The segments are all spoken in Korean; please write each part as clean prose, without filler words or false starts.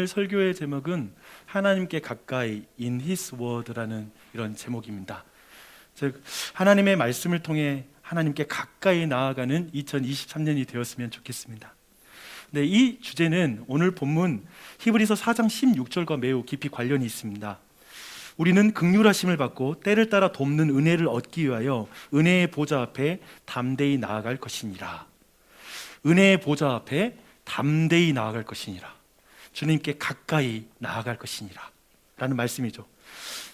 설교의 제목은 하나님께 가까이 in His Word라는 이런 제목입니다. 즉 하나님의 말씀을 통해 하나님께 가까이 나아가는 2023년이 되었으면 좋겠습니다. 네, 이 주제는 오늘 본문 히브리서 4장 16절과 매우 깊이 관련이 있습니다. 우리는 긍휼하심을 받고 때를 따라 돕는 은혜를 얻기 위하여 은혜의 보좌 앞에 담대히 나아갈 것이니라. 은혜의 보좌 앞에 담대히 나아갈 것이니라. 주님께 가까이 나아갈 것이니라 라는 말씀이죠.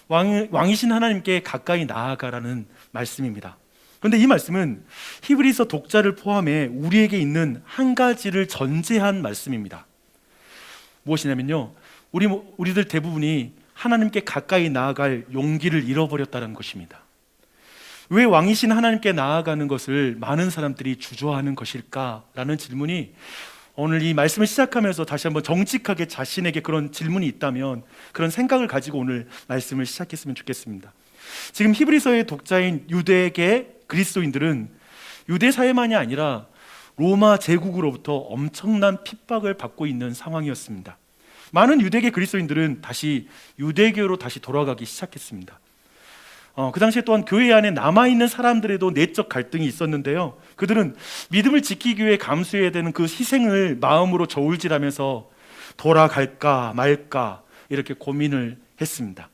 왕이신 하나님께 가까이 나아가라는 말씀입니다. 그런데 이 말씀은 히브리서 독자를 포함해 우리에게 있는 한 가지를 전제한 말씀입니다. 무엇이냐면요, 우리들 대부분이 하나님께 가까이 나아갈 용기를 잃어버렸다는 것입니다. 왜 왕이신 하나님께 나아가는 것을 많은 사람들이 주저하는 것일까라는 질문이, 오늘 이 말씀을 시작하면서 다시 한번 정직하게 자신에게 그런 질문이 있다면 그런 생각을 가지고 오늘 말씀을 시작했으면 좋겠습니다. 지금 히브리서의 독자인 유대계 그리스도인들은 유대 사회만이 아니라 로마 제국으로부터 엄청난 핍박을 받고 있는 상황이었습니다. 많은 유대계 그리스도인들은 다시 유대교로 다시 돌아가기 시작했습니다. 그 당시에 또한 교회 안에 남아있는 사람들에도 내적 갈등이 있었는데요, 그들은 믿음을 지키기 위해 감수해야 되는 그 희생을 마음으로 저울질하면서 돌아갈까 말까 이렇게 고민을 했습니다.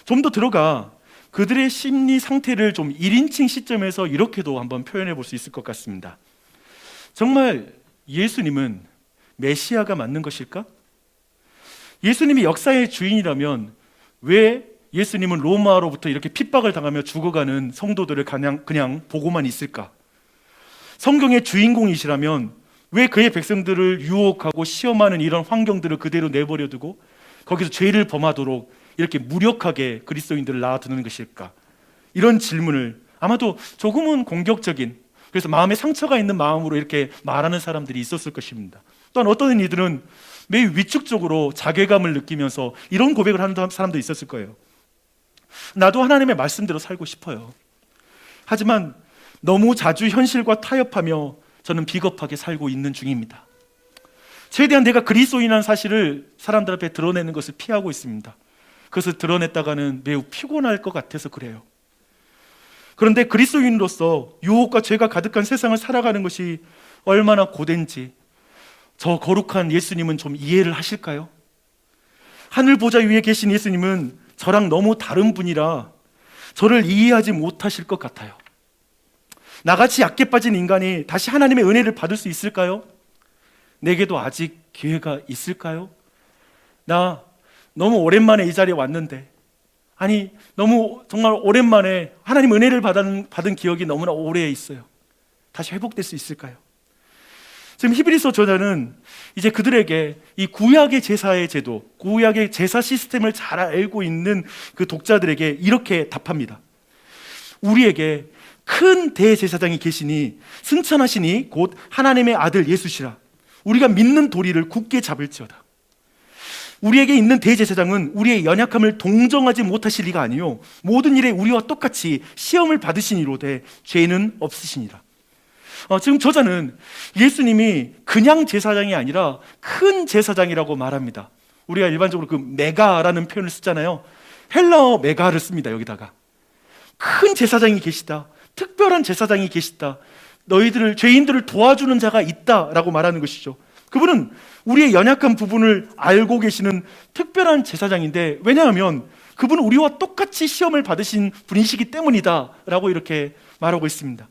좀 더 들어가 그들의 심리 상태를 좀 1인칭 시점에서 이렇게도 한번 표현해 볼 수 있을 것 같습니다. 정말 예수님은 메시아가 맞는 것일까? 예수님이 역사의 주인이라면 왜 예수님은 로마로부터 이렇게 핍박을 당하며 죽어가는 성도들을 그냥 보고만 있을까? 성경의 주인공이시라면 왜 그의 백성들을 유혹하고 시험하는 이런 환경들을 그대로 내버려두고 거기서 죄를 범하도록 이렇게 무력하게 그리스도인들을 낳아두는 것일까? 이런 질문을 아마도 조금은 공격적인, 그래서 마음에 상처가 있는 마음으로 이렇게 말하는 사람들이 있었을 것입니다. 또한 어떤 이들은 매우 위축적으로 자괴감을 느끼면서 이런 고백을 하는 사람도 있었을 거예요. 나도 하나님의 말씀대로 살고 싶어요. 하지만 너무 자주 현실과 타협하며 저는 비겁하게 살고 있는 중입니다. 최대한 내가 그리스도인이라는 사실을 사람들 앞에 드러내는 것을 피하고 있습니다. 그것을 드러냈다가는 매우 피곤할 것 같아서 그래요. 그런데 그리스도인으로서 유혹과 죄가 가득한 세상을 살아가는 것이 얼마나 고된지 저 거룩한 예수님은 좀 이해를 하실까요? 하늘 보좌 위에 계신 예수님은 저랑 너무 다른 분이라 저를 이해하지 못하실 것 같아요. 나같이 약해 빠진 인간이 다시 하나님의 은혜를 받을 수 있을까요? 내게도 아직 기회가 있을까요? 나 너무 오랜만에 이 자리에 왔는데, 아니 너무 정말 오랜만에 하나님 은혜를 받은 기억이 너무나 오래 있어요. 다시 회복될 수 있을까요? 지금 히브리서 저자는 이제 그들에게 이 구약의 제사의 제도, 구약의 제사 시스템을 잘 알고 있는 그 독자들에게 이렇게 답합니다. 우리에게 큰 대제사장이 계시니 승천하시니 곧 하나님의 아들 예수시라. 우리가 믿는 도리를 굳게 잡을지어다. 우리에게 있는 대제사장은 우리의 연약함을 동정하지 못하실 리가 아니요 모든 일에 우리와 똑같이 시험을 받으시니로되 죄는 없으시니라. 지금 저자는 예수님이 그냥 제사장이 아니라 큰 제사장이라고 말합니다. 우리가 일반적으로 그 메가라는 표현을 쓰잖아요. 헬라어 메가를 씁니다. 여기다가 큰 제사장이 계시다, 특별한 제사장이 계시다, 너희들을, 죄인들을 도와주는 자가 있다라고 말하는 것이죠. 그분은 우리의 연약한 부분을 알고 계시는 특별한 제사장인데, 왜냐하면 그분은 우리와 똑같이 시험을 받으신 분이시기 때문이다 라고 이렇게 말하고 있습니다.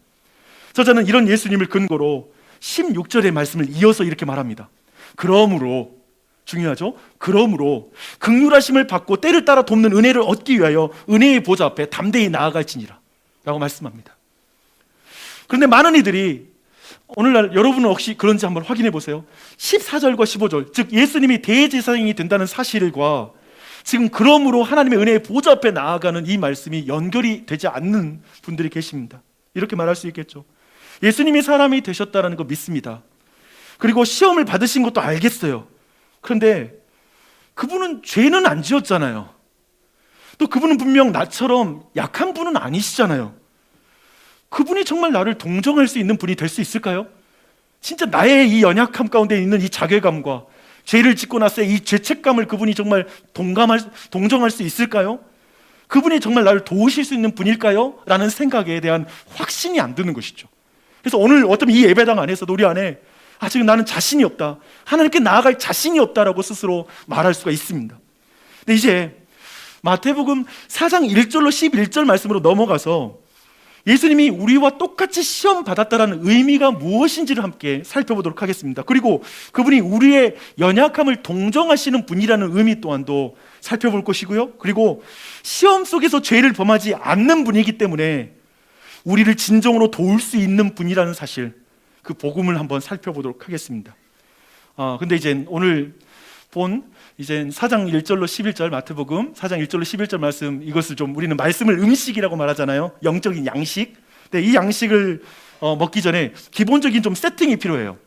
저자는 이런 예수님을 근거로 16절의 말씀을 이어서 이렇게 말합니다. 그러므로, 중요하죠? 그러므로 긍휼하심을 받고 때를 따라 돕는 은혜를 얻기 위하여 은혜의 보좌 앞에 담대히 나아갈지니라 라고 말씀합니다. 그런데 많은 이들이, 오늘날 여러분은 혹시 그런지 한번 확인해 보세요. 14절과 15절, 즉 예수님이 대제사장이 된다는 사실과 지금 그러므로 하나님의 은혜의 보좌 앞에 나아가는 이 말씀이 연결이 되지 않는 분들이 계십니다. 이렇게 말할 수 있겠죠. 예수님이 사람이 되셨다는 거 믿습니다. 그리고 시험을 받으신 것도 알겠어요. 그런데 그분은 죄는 안 지었잖아요. 또 그분은 분명 나처럼 약한 분은 아니시잖아요. 그분이 정말 나를 동정할 수 있는 분이 될 수 있을까요? 진짜 나의 이 연약함 가운데 있는 이 자괴감과 죄를 짓고 났을 때 이 죄책감을 그분이 정말 동정할 수 있을까요? 그분이 정말 나를 도우실 수 있는 분일까요? 라는 생각에 대한 확신이 안 드는 것이죠. 그래서 오늘 어쩌면 이 예배당 안에서도 우리 안에 지금 나는 자신이 없다, 하나님께 나아갈 자신이 없다라고 스스로 말할 수가 있습니다. 근데 이제 마태복음 4장 1절로 11절 말씀으로 넘어가서 예수님이 우리와 똑같이 시험 받았다라는 의미가 무엇인지를 함께 살펴보도록 하겠습니다. 그리고 그분이 우리의 연약함을 동정하시는 분이라는 의미 또한도 살펴볼 것이고요. 그리고 시험 속에서 죄를 범하지 않는 분이기 때문에 우리를 진정으로 도울 수 있는 분이라는 사실, 그 복음을 한번 살펴보도록 하겠습니다. 근데 이제 오늘 본 이제 4장 1절로 11절 마태복음 4장 1절로 11절 말씀, 이것을 좀 우리는 말씀을 음식이라고 말하잖아요. 영적인 양식. 근데 이 양식을 먹기 전에 기본적인 좀 세팅이 필요해요.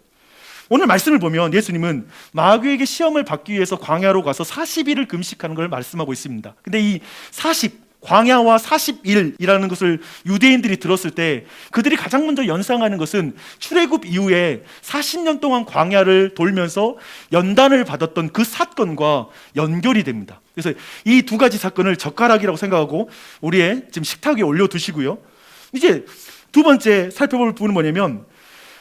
오늘 말씀을 보면 예수님은 마귀에게 시험을 받기 위해서 광야로 가서 40일을 금식하는 걸 말씀하고 있습니다. 근데 이 40, 광야와 40일이라는 것을 유대인들이 들었을 때 그들이 가장 먼저 연상하는 것은 출애굽 이후에 40년 동안 광야를 돌면서 연단을 받았던 그 사건과 연결이 됩니다. 그래서 이 두 가지 사건을 젓가락이라고 생각하고 우리의 지금 식탁 위에 올려두시고요. 이제 두 번째 살펴볼 부분은 뭐냐면,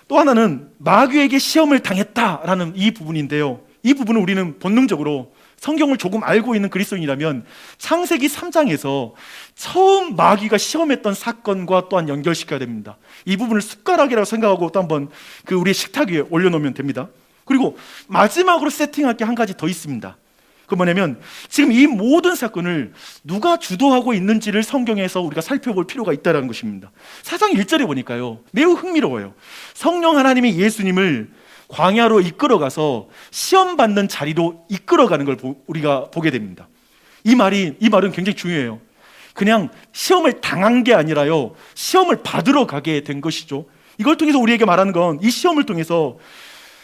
또 하나는 마귀에게 시험을 당했다라는 이 부분인데요. 이 부분은 우리는 본능적으로 성경을 조금 알고 있는 그리스도인이라면 창세기 3장에서 처음 마귀가 시험했던 사건과 또한 연결시켜야 됩니다. 이 부분을 숟가락이라고 생각하고 또 한번 그 우리 식탁 위에 올려놓으면 됩니다. 그리고 마지막으로 세팅할 게 한 가지 더 있습니다. 그 뭐냐면, 지금 이 모든 사건을 누가 주도하고 있는지를 성경에서 우리가 살펴볼 필요가 있다는 것입니다. 4장 1절에 보니까요, 매우 흥미로워요. 성령 하나님이 예수님을 광야로 이끌어가서 시험받는 자리로 이끌어가는 걸 우리가 보게 됩니다. 이 말은 굉장히 중요해요. 그냥 시험을 당한 게 아니라요, 시험을 받으러 가게 된 것이죠. 이걸 통해서 우리에게 말하는 건, 이 시험을 통해서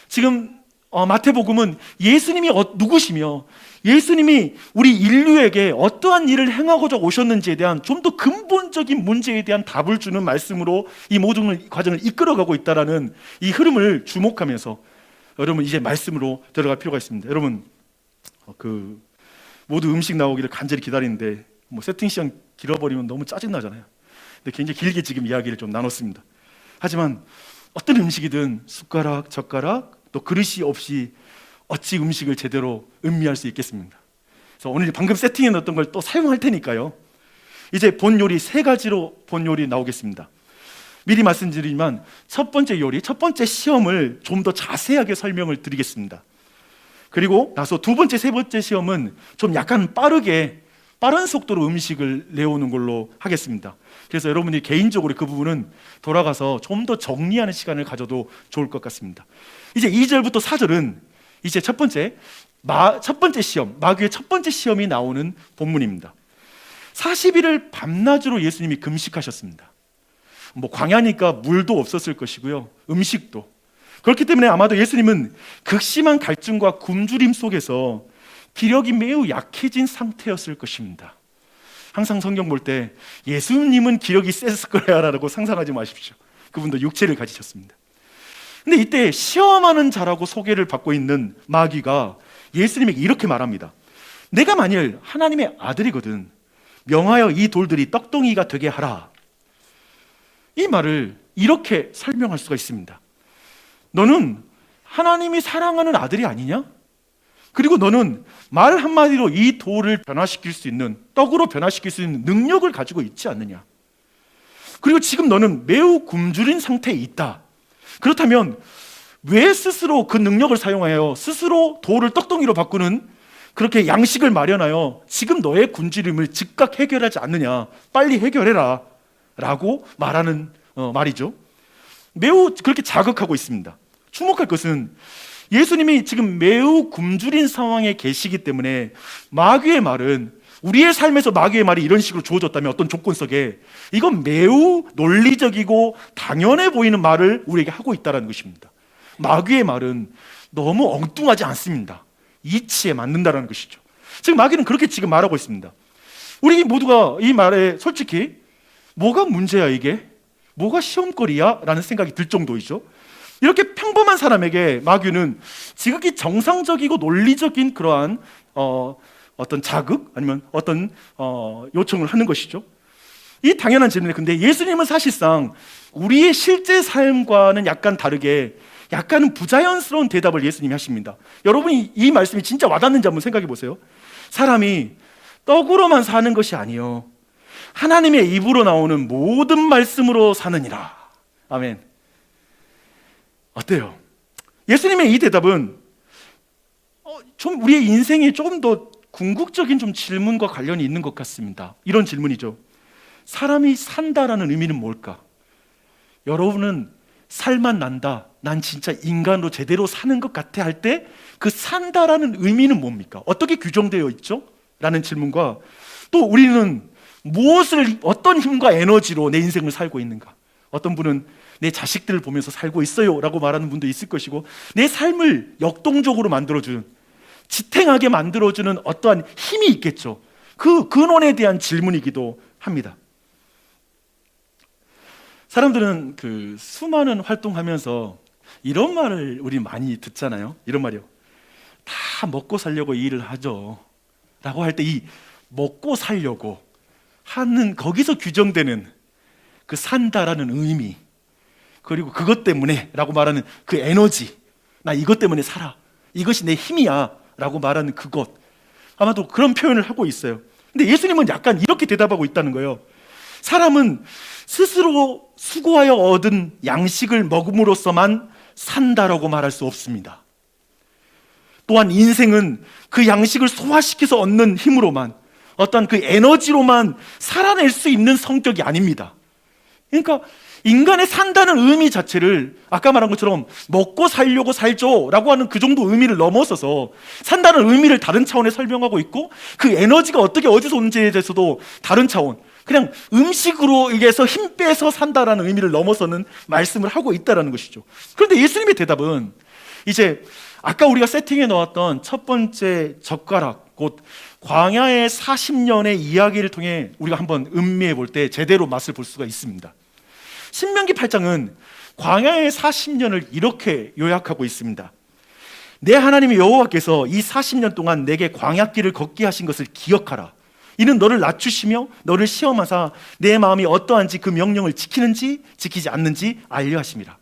지금 마태복음은 예수님이 누구시며 예수님이 우리 인류에게 어떠한 일을 행하고자 오셨는지에 대한 좀 더 근본적인 문제에 대한 답을 주는 말씀으로 이 모든 과정을 이끌어가고 있다는 이 흐름을 주목하면서 여러분 이제 말씀으로 들어갈 필요가 있습니다. 여러분 모두 음식 나오기를 간절히 기다리는데 세팅 시간 길어버리면 너무 짜증나잖아요. 근데 굉장히 길게 지금 이야기를 좀 나눴습니다. 하지만 어떤 음식이든 숟가락, 젓가락, 또 그릇이 없이 어찌 음식을 제대로 음미할 수 있겠습니까? 그래서 오늘 방금 세팅해 놓았던 걸 또 사용할 테니까요. 이제 본 요리 3가지로 본 요리 나오겠습니다. 미리 말씀드리지만 첫 번째 요리, 첫 번째 시험을 좀 더 자세하게 설명을 드리겠습니다. 그리고 나서 두 번째, 세 번째 시험은 좀 약간 빠른 속도로 음식을 내오는 걸로 하겠습니다. 그래서 여러분이 개인적으로 그 부분은 돌아가서 좀 더 정리하는 시간을 가져도 좋을 것 같습니다. 이제 2절부터 4절은 이제 첫 번째 시험, 마귀의 첫 번째 시험이 나오는 본문입니다. 40일을 밤낮으로 예수님이 금식하셨습니다. 광야니까 물도 없었을 것이고요, 음식도. 그렇기 때문에 아마도 예수님은 극심한 갈증과 굶주림 속에서 기력이 매우 약해진 상태였을 것입니다. 항상 성경 볼 때 예수님은 기력이 셌을 거야라고 상상하지 마십시오. 그분도 육체를 가지셨습니다. 근데 이때 시험하는 자라고 소개를 받고 있는 마귀가 예수님에게 이렇게 말합니다. 내가 만일 하나님의 아들이거든 명하여 이 돌들이 떡덩이가 되게 하라. 이 말을 이렇게 설명할 수가 있습니다. 너는 하나님이 사랑하는 아들이 아니냐? 그리고 너는 말 한마디로 이 돌을 변화시킬 수 있는, 떡으로 변화시킬 수 있는 능력을 가지고 있지 않느냐? 그리고 지금 너는 매우 굶주린 상태에 있다. 그렇다면 왜 스스로 그 능력을 사용하여 스스로 돌을 떡덩이로 바꾸는 그렇게 양식을 마련하여 지금 너의 굶주림을 즉각 해결하지 않느냐? 빨리 해결해라 라고 말하는 말이죠. 매우 그렇게 자극하고 있습니다. 주목할 것은 예수님이 지금 매우 굶주린 상황에 계시기 때문에 마귀의 말은, 우리의 삶에서 마귀의 말이 이런 식으로 주어졌다면 어떤 조건 속에 이건 매우 논리적이고 당연해 보이는 말을 우리에게 하고 있다는 것입니다. 마귀의 말은 너무 엉뚱하지 않습니다. 이치에 맞는다는 것이죠. 지금 마귀는 그렇게 지금 말하고 있습니다. 우리 모두가 이 말에 솔직히 뭐가 문제야, 이게? 뭐가 시험거리야? 라는 생각이 들 정도이죠. 이렇게 평범한 사람에게 마귀는 지극히 정상적이고 논리적인 그러한 어떤 자극 아니면 어떤 요청을 하는 것이죠. 이 당연한 질문이에요. 근데 예수님은 사실상 우리의 실제 삶과는 약간 다르게 약간은 부자연스러운 대답을 예수님이 하십니다. 여러분이 이 말씀이 진짜 와닿는지 한번 생각해 보세요. 사람이 떡으로만 사는 것이 아니요 하나님의 입으로 나오는 모든 말씀으로 사느니라. 아멘. 어때요? 예수님의 이 대답은 좀 우리의 인생에 조금 더 궁극적인 좀 질문과 관련이 있는 것 같습니다. 이런 질문이죠. 사람이 산다라는 의미는 뭘까? 여러분은 살만 난다, 난 진짜 인간으로 제대로 사는 것 같아 할 때 그 산다라는 의미는 뭡니까? 어떻게 규정되어 있죠? 라는 질문과 또 우리는 무엇을 어떤 힘과 에너지로 내 인생을 살고 있는가? 어떤 분은 내 자식들을 보면서 살고 있어요 라고 말하는 분도 있을 것이고, 내 삶을 역동적으로 만들어주는, 지탱하게 만들어주는 어떠한 힘이 있겠죠. 그 근원에 대한 질문이기도 합니다. 사람들은 그 수많은 활동하면서 이런 말을 우리 많이 듣잖아요. 이런 말이요. 다 먹고 살려고 일을 하죠 라고 할 때 이 먹고 살려고 하는 거기서 규정되는 그 산다라는 의미, 그리고 그것 때문에 라고 말하는 그 에너지, 나 이것 때문에 살아, 이것이 내 힘이야 라고 말하는 그것, 아마도 그런 표현을 하고 있어요. 근데 예수님은 약간 이렇게 대답하고 있다는 거예요. 사람은 스스로 수고하여 얻은 양식을 먹음으로써만 산다라고 말할 수 없습니다. 또한 인생은 그 양식을 소화시켜서 얻는 힘으로만, 어떤 그 에너지로만 살아낼 수 있는 성격이 아닙니다. 그러니까 인간의 산다는 의미 자체를 아까 말한 것처럼 먹고 살려고 살죠 라고 하는 그 정도 의미를 넘어서서 산다는 의미를 다른 차원에 설명하고 있고, 그 에너지가 어떻게 어디서 오는지에 대해서도 다른 차원, 그냥 음식으로 의해서 힘 빼서 산다라는 의미를 넘어서는 말씀을 하고 있다는 것이죠. 그런데 예수님의 대답은 이제 아까 우리가 세팅해 놓았던 첫 번째 젓가락, 곧 광야의 40년의 이야기를 통해 우리가 한번 음미해 볼 때 제대로 맛을 볼 수가 있습니다. 신명기 8장은 광야의 40년을 이렇게 요약하고 있습니다. 내 하나님 여호와께서 이 40년 동안 내게 광야길을 걷게 하신 것을 기억하라. 이는 너를 낮추시며 너를 시험하사 내 마음이 어떠한지 그 명령을 지키는지 지키지 않는지 알려 하심이라.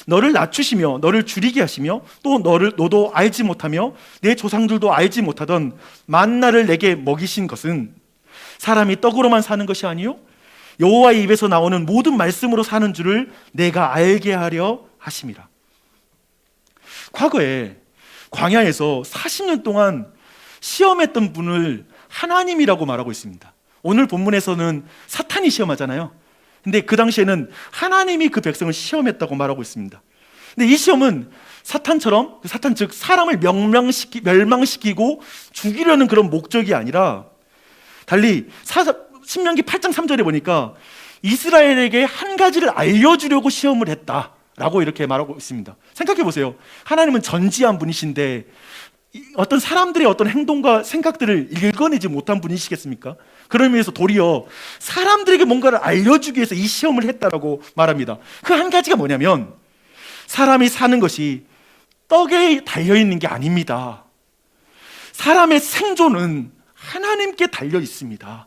너를 낮추시며 너를 줄이게 하시며 또 너도 알지 못하며 내 조상들도 알지 못하던 만나를 내게 먹이신 것은 사람이 떡으로만 사는 것이 아니요 여호와의 입에서 나오는 모든 말씀으로 사는 줄을 내가 알게 하려 하심이라. 과거에 광야에서 40년 동안 시험했던 분을 하나님이라고 말하고 있습니다. 오늘 본문에서는 사탄이 시험하잖아요. 근데 그 당시에는 하나님이 그 백성을 시험했다고 말하고 있습니다. 근데 이 시험은 사탄처럼, 사탄 즉 사람을 멸망시키고 죽이려는 그런 목적이 아니라 달리 신명기 8장 3절에 보니까 이스라엘에게 한 가지를 알려주려고 시험을 했다라고 이렇게 말하고 있습니다. 생각해 보세요. 하나님은 전지한 분이신데 어떤 사람들의 어떤 행동과 생각들을 읽어내지 못한 분이시겠습니까? 그런 의미에서 도리어 사람들에게 뭔가를 알려주기 위해서 이 시험을 했다라고 말합니다. 그 한 가지가 뭐냐면 사람이 사는 것이 떡에 달려있는 게 아닙니다. 사람의 생존은 하나님께 달려 있습니다.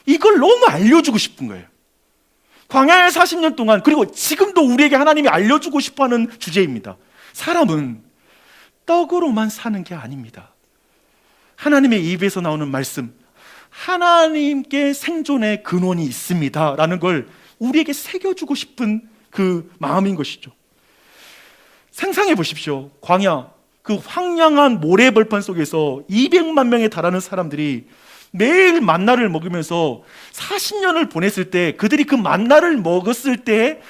이걸 너무 알려주고 싶은 거예요. 광야의 40년 동안, 그리고 지금도 우리에게 하나님이 알려주고 싶어하는 주제입니다. 사람은 떡으로만 사는 게 아닙니다. 하나님의 입에서 나오는 말씀, 하나님께 생존의 근원이 있습니다 라는 걸 우리에게 새겨주고 싶은 그 마음인 것이죠. 상상해 보십시오. 광야, 그 황량한 모래벌판 속에서 200만 명에 달하는 사람들이 매일 만나를 먹으면서 40년을 보냈을 때, 그들이 그 만나를 먹었을 때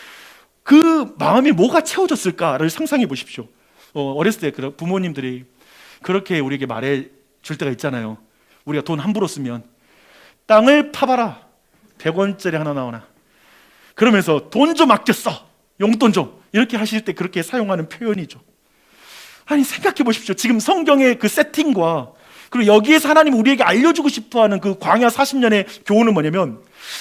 그 마음이 뭐가 채워졌을까를 상상해 보십시오. 어렸을 때 부모님들이 그렇게 우리에게 말해 줄 때가 있잖아요. 우리가 돈 함부로 쓰면 땅을 파봐라, 100원짜리 하나 나오나, 그러면서 돈 좀 아껴 써, 용돈 좀, 이렇게 하실 때 그렇게 사용하는 표현이죠. 아니 생각해 보십시오. 지금 성경의 그 세팅과 그리고 여기에서 하나님 우리에게 알려주고 싶어하는 그 광야 40년의 교훈은 뭐냐면,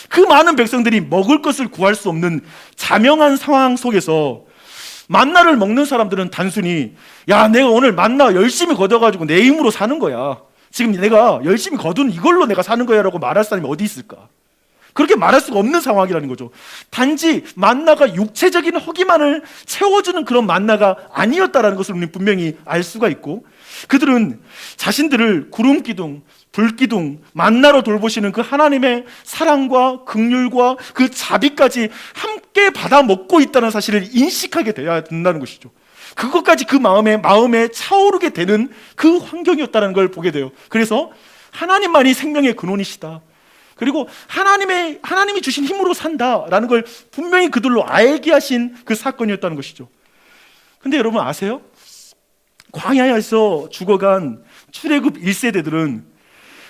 그 많은 백성들이 먹을 것을 구할 수 없는 자명한 상황 속에서 만나를 먹는 사람들은 단순히 야, 내가 오늘 만나 열심히 거둬가지고 내 힘으로 사는 거야. 지금 내가 열심히 거둔 이걸로 내가 사는 거야 라고 말할 사람이 어디 있을까? 그렇게 말할 수가 없는 상황이라는 거죠. 단지 만나가 육체적인 허기만을 채워주는 그런 만나가 아니었다는 것을 우리는 분명히 알 수가 있고, 그들은 자신들을 구름 기둥, 불 기둥, 만나로 돌보시는 그 하나님의 사랑과 긍휼과 그 자비까지 함께 받아 먹고 있다는 사실을 인식하게 돼야 된다는 것이죠. 그것까지 그 마음에 차오르게 되는 그 환경이었다는 걸 보게 돼요. 그래서 하나님만이 생명의 근원이시다, 그리고 하나님이 주신 힘으로 산다라는 걸 분명히 그들로 알게 하신 그 사건이었다는 것이죠. 근데 여러분 아세요? 광야에서 죽어간 출애굽 1세대들은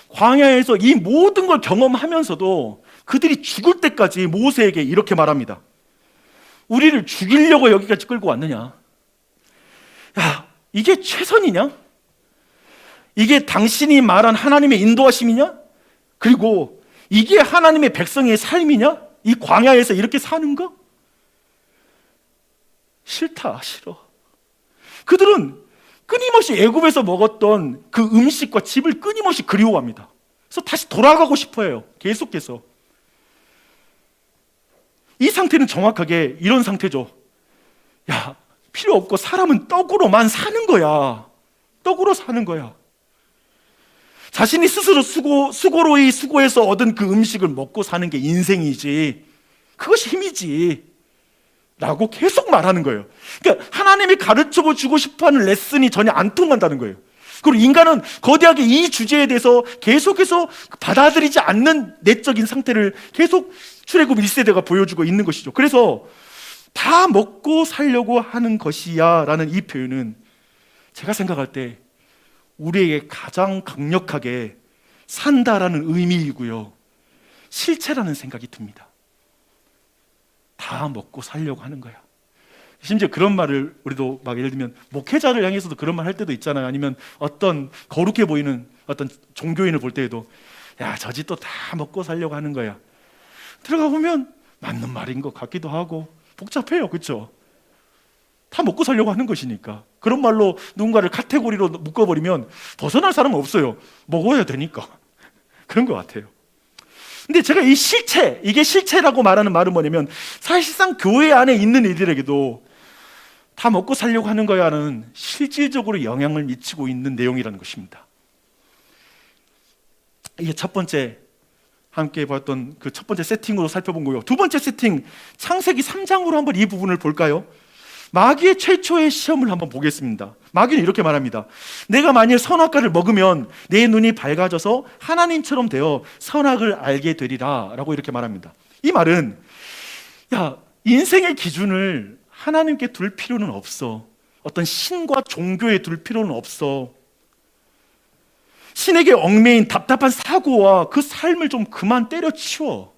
광야에서 이 모든 걸 경험하면서도 그들이 죽을 때까지 모세에게 이렇게 말합니다. 우리를 죽이려고 여기까지 끌고 왔느냐? 야, 이게 최선이냐? 이게 당신이 말한 하나님의 인도하심이냐? 그리고 이게 하나님의 백성의 삶이냐? 이 광야에서 이렇게 사는 거? 싫다, 싫어. 그들은 끊임없이 애굽에서 먹었던 그 음식과 집을 끊임없이 그리워합니다. 그래서 다시 돌아가고 싶어해요. 계속해서. 이 상태는 정확하게 이런 상태죠. 야, 필요 없고 사람은 떡으로만 사는 거야. 떡으로 사는 거야. 자신이 스스로 수고로이 수고해서 얻은 그 음식을 먹고 사는 게 인생이지, 그것이 힘이지 라고 계속 말하는 거예요. 그러니까 하나님이 가르쳐 주고 싶어하는 레슨이 전혀 안 통한다는 거예요. 그리고 인간은 거대하게 이 주제에 대해서 계속해서 받아들이지 않는 내적인 상태를 계속 출애굽 1세대가 보여주고 있는 것이죠. 그래서 다 먹고 살려고 하는 것이야 라는 이 표현은 제가 생각할 때 우리에게 가장 강력하게 산다라는 의미이고요, 실체라는 생각이 듭니다. 다 먹고 살려고 하는 거야. 심지어 그런 말을 우리도 막 예를 들면 목회자를 향해서도 그런 말 할 때도 있잖아요. 아니면 어떤 거룩해 보이는 어떤 종교인을 볼 때에도 야, 저 집도 다 먹고 살려고 하는 거야. 들어가 보면 맞는 말인 것 같기도 하고 복잡해요. 그렇죠? 다 먹고 살려고 하는 것이니까. 그런 말로 누군가를 카테고리로 묶어버리면 벗어날 사람은 없어요. 먹어야 되니까. 그런 것 같아요. 근데 제가 이 실체, 이게 실체라고 말하는 말은 뭐냐면 사실상 교회 안에 있는 이들에게도 다 먹고 살려고 하는 거야는 실질적으로 영향을 미치고 있는 내용이라는 것입니다. 이게 첫 번째 함께 봤던 그 첫 번째 세팅으로 살펴본 거고요. 두 번째 세팅, 창세기 3장으로 한번 이 부분을 볼까요? 마귀의 최초의 시험을 한번 보겠습니다. 마귀는 이렇게 말합니다. 내가 만일 선악과를 먹으면 내 눈이 밝아져서 하나님처럼 되어 선악을 알게 되리라 라고 이렇게 말합니다. 이 말은 야, 인생의 기준을 하나님께 둘 필요는 없어. 어떤 신과 종교에 둘 필요는 없어. 신에게 얽매인 답답한 사고와 그 삶을 좀 그만 때려치워.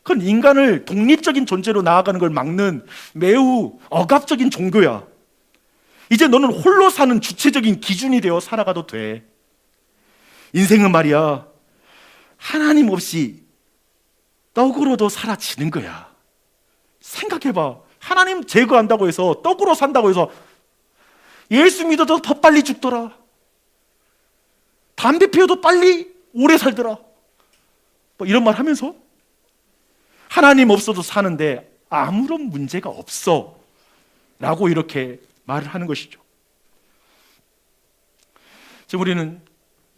그건 인간을 독립적인 존재로 나아가는 걸 막는 매우 억압적인 종교야. 이제 너는 홀로 사는 주체적인 기준이 되어 살아가도 돼. 인생은 말이야, 하나님 없이 떡으로도 사라지는 거야. 생각해봐. 하나님 제거한다고 해서, 떡으로 산다고 해서 예수 믿어도 더 빨리 죽더라. 담배 피워도 빨리 오래 살더라. 뭐 이런 말 하면서 하나님 없어도 사는데 아무런 문제가 없어 라고 이렇게 말을 하는 것이죠. 지금 우리는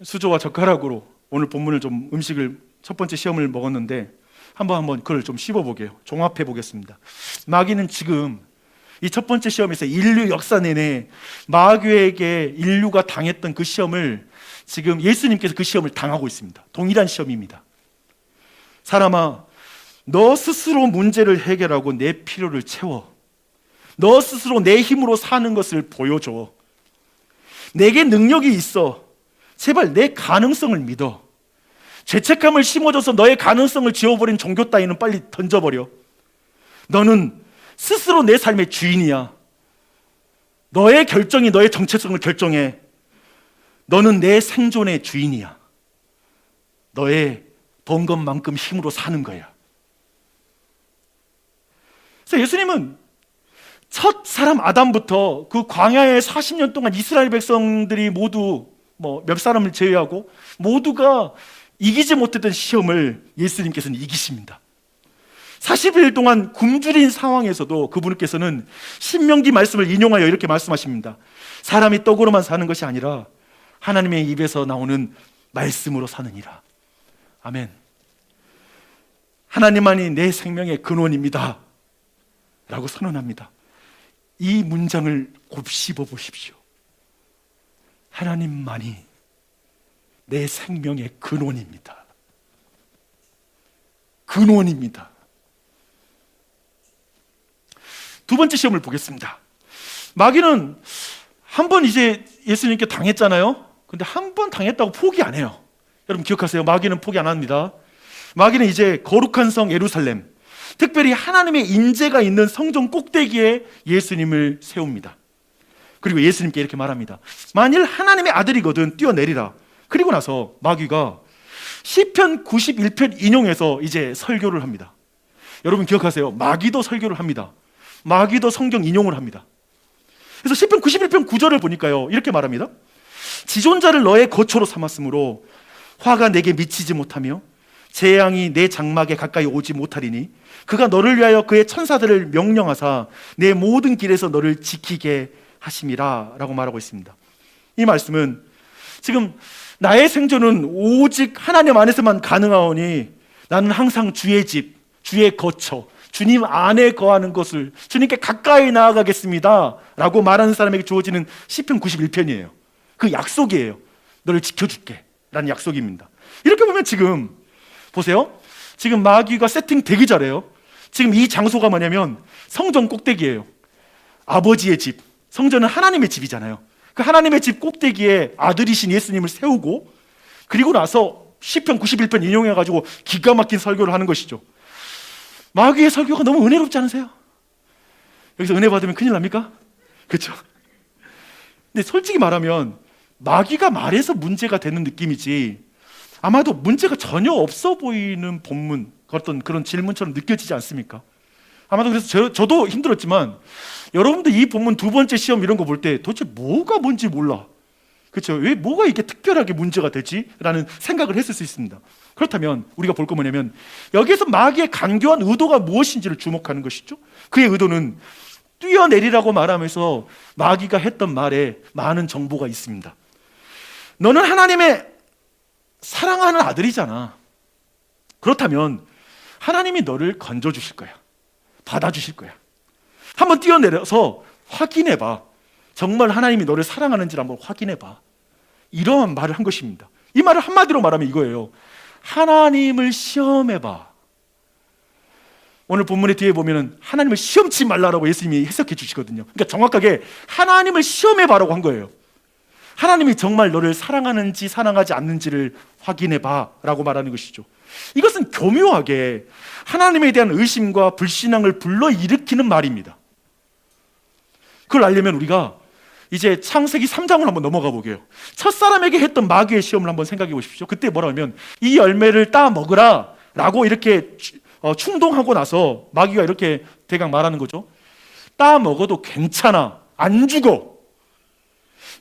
수저와 젓가락으로 오늘 본문을 좀 음식을 첫 번째 시험을 먹었는데 한번 그걸 좀 씹어보게요. 종합해 보겠습니다. 마귀는 지금 이 첫 번째 시험에서 인류 역사 내내 마귀에게 인류가 당했던 그 시험을 지금 예수님께서 그 시험을 당하고 있습니다. 동일한 시험입니다. 사람아, 너 스스로 문제를 해결하고 내 필요를 채워. 너 스스로 내 힘으로 사는 것을 보여줘. 내게 능력이 있어. 제발 내 가능성을 믿어. 죄책감을 심어줘서 너의 가능성을 지워버린 종교 따위는 빨리 던져버려. 너는 스스로 내 삶의 주인이야. 너의 결정이 너의 정체성을 결정해. 너는 내 생존의 주인이야. 너의 번 것만큼 힘으로 사는 거야. 그래서 예수님은 첫 사람 아담부터 그 광야에 40년 동안 이스라엘 백성들이 모두 몇 사람을 제외하고 모두가 이기지 못했던 시험을 예수님께서는 이기십니다. 40일 동안 굶주린 상황에서도 그분께서는 신명기 말씀을 인용하여 이렇게 말씀하십니다. 사람이 떡으로만 사는 것이 아니라 하나님의 입에서 나오는 말씀으로 사느니라. 아멘. 하나님만이 내 생명의 근원입니다 라고 선언합니다. 이 문장을 곱씹어 보십시오. 하나님만이 내 생명의 근원입니다. 근원입니다. 두 번째 시험을 보겠습니다. 마귀는 한 번 이제 예수님께 당했잖아요. 근데 한 번 당했다고 포기 안 해요. 여러분 기억하세요. 마귀는 포기 안 합니다. 마귀는 이제 거룩한 성 예루살렘, 특별히 하나님의 임재가 있는 성전 꼭대기에 예수님을 세웁니다. 그리고 예수님께 이렇게 말합니다. 만일 하나님의 아들이거든 뛰어내리라. 그리고 나서 마귀가 시편 91편 인용해서 이제 설교를 합니다. 여러분 기억하세요. 마귀도 설교를 합니다. 마귀도 성경 인용을 합니다. 그래서 시편 91편 9절을 보니까요 이렇게 말합니다. 지존자를 너의 거처로 삼았으므로 화가 내게 미치지 못하며 재앙이 내 장막에 가까이 오지 못하리니 그가 너를 위하여 그의 천사들을 명령하사 내 모든 길에서 너를 지키게 하심이라 라고 말하고 있습니다. 이 말씀은 지금 나의 생존은 오직 하나님 안에서만 가능하오니 나는 항상 주의 집, 주의 거처, 주님 안에 거하는 것을 주님께 가까이 나아가겠습니다 라고 말하는 사람에게 주어지는 시편 91편이에요. 그 약속이에요. 너를 지켜줄게 라는 약속입니다. 이렇게 보면 지금 보세요. 지금 마귀가 세팅되기 잘해요. 지금 이 장소가 뭐냐면 성전 꼭대기예요. 아버지의 집, 성전은 하나님의 집이잖아요. 그 하나님의 집 꼭대기에 아들이신 예수님을 세우고 그리고 나서 시편 91편 인용해가지고 기가 막힌 설교를 하는 것이죠. 마귀의 설교가 너무 은혜롭지 않으세요? 여기서 은혜 받으면 큰일 납니까? 그렇죠? 근데 솔직히 말하면 마귀가 말해서 문제가 되는 느낌이지 아마도 문제가 전혀 없어 보이는 본문, 어떤 그런 질문처럼 느껴지지 않습니까? 아마도 그래서 저도 힘들었지만 여러분들 이 본문 두 번째 시험 이런 거 볼 때 도대체 뭐가 뭔지 몰라. 그렇죠? 왜 뭐가 이렇게 특별하게 문제가 되지? 라는 생각을 했을 수 있습니다. 그렇다면 우리가 볼 거 뭐냐면 여기에서 마귀의 간교한 의도가 무엇인지를 주목하는 것이죠. 그의 의도는 뛰어내리라고 말하면서 마귀가 했던 말에 많은 정보가 있습니다. 너는 하나님의 사랑하는 아들이잖아. 그렇다면 하나님이 너를 건져주실 거야. 받아주실 거야. 한번 뛰어내려서 확인해봐. 정말 하나님이 너를 사랑하는지를 한번 확인해봐. 이런 말을 한 것입니다. 이 말을 한마디로 말하면 이거예요. 하나님을 시험해봐. 오늘 본문의 뒤에 보면은 하나님을 시험치 말라라고 예수님이 해석해 주시거든요. 그러니까 정확하게 하나님을 시험해봐라고 한 거예요. 하나님이 정말 너를 사랑하는지 사랑하지 않는지를 확인해봐 라고 말하는 것이죠. 이것은 교묘하게 하나님에 대한 의심과 불신앙을 불러일으키는 말입니다. 그걸 알려면 우리가 이제 창세기 3장을 한번 넘어가 보게요. 첫사람에게 했던 마귀의 시험을 한번 생각해 보십시오. 그때 뭐라 하면 이 열매를 따 먹으라 라고 이렇게 충동하고 나서 마귀가 이렇게 대강 말하는 거죠. 따 먹어도 괜찮아. 안 죽어.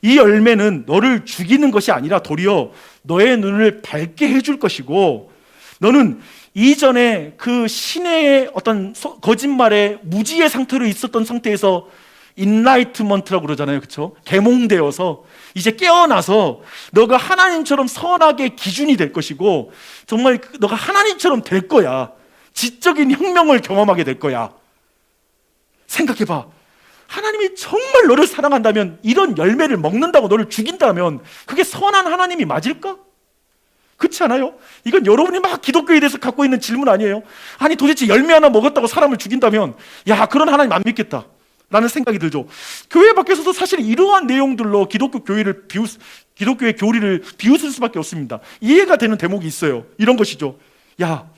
이 열매는 너를 죽이는 것이 아니라 도리어 너의 눈을 밝게 해줄 것이고 너는 이전에 그 신의 어떤 거짓말에 무지의 상태로 있었던 상태에서 인라이트먼트라고 그러잖아요. 그렇죠? 계몽되어서 이제 깨어나서 너가 하나님처럼 선악의 기준이 될 것이고 정말 너가 하나님처럼 될 거야. 지적인 혁명을 경험하게 될 거야. 생각해봐. 하나님이 정말 너를 사랑한다면 이런 열매를 먹는다고 너를 죽인다면 그게 선한 하나님이 맞을까? 그렇지 않아요? 이건 여러분이 막 기독교에 대해서 갖고 있는 질문 아니에요? 아니 도대체 열매 하나 먹었다고 사람을 죽인다면 야 그런 하나님 안 믿겠다 라는 생각이 들죠. 교회 밖에서도 사실 이러한 내용들로 기독교의 교리를 비웃을 수밖에 없습니다. 이해가 되는 대목이 있어요. 이런 것이죠. 야